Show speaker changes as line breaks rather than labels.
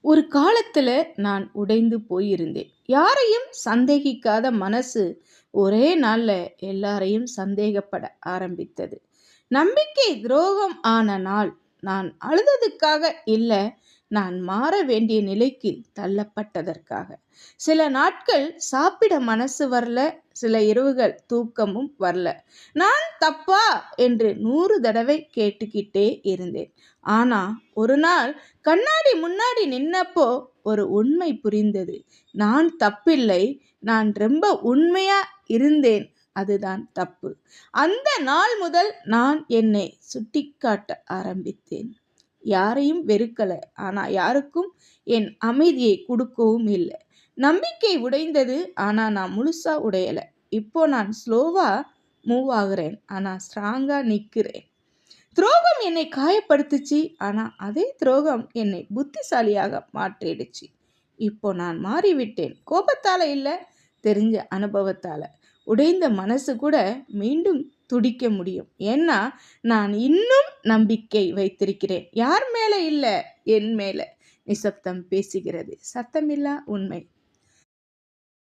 ஒரு காலத்துல நான் உடைந்து போயிருந்தேன். யாரையும் சந்தேகிக்காத மனசு ஒரே நாள்ல எல்லாரையும் சந்தேகப்பட ஆரம்பித்தது. நம்பிக்கை துரோகம் ஆன நாள் நான் அழுததுக்காக இல்ல, நான் மாற வேண்டிய நிலைக்கு தள்ளப்பட்டதற்காக. சில நாட்கள் சாப்பிட மனசு வரல, சில இரவுகள் தூக்கமும் வரல. நான் தப்பா என்று 100 தடவை கேட்டுக்கிட்டே இருந்தேன். ஆனா ஒரு நாள் கண்ணாடி முன்னாடி நின்னப்போ ஒரு உண்மை புரிந்தது. நான் தப்பில்லை, நான் ரொம்ப உண்மையா இருந்தேன். அதுதான் தப்பு. அந்த நாள் முதல் நான் என்னை சுட்டிக்காட்ட ஆரம்பித்தேன். யாரையும் வெறுக்கல, ஆனா யாருக்கும் என் அமைதியை கொடுக்கவும் இல்லை. நம்பிக்கை உடைந்தது, ஆனா நான் முழுசா உடையல. இப்போ நான் ஸ்லோவா மூவ் ஆகுறேன், ஆனா ஸ்ட்ராங்கா நிக்கிறேன். துரோகம் என்னை காயப்படுத்துச்சு, ஆனா அதே துரோகம் என்னை புத்திசாலியாக மாற்றிடுச்சு. இப்போ நான் மாறிவிட்டேன். கோபத்தால இல்ல, தெரிஞ்ச அனுபவத்தால. உடைந்த மனசு கூட மீண்டும் துடிக்க முடியும். ஏன்னா நான் இன்னும் நம்பிக்கை வைத்திருக்கிறேன். யார் மேல இல்ல, என் மேல. நிசப்தம் பேசுகிறது, சத்தமில்லா உண்மை.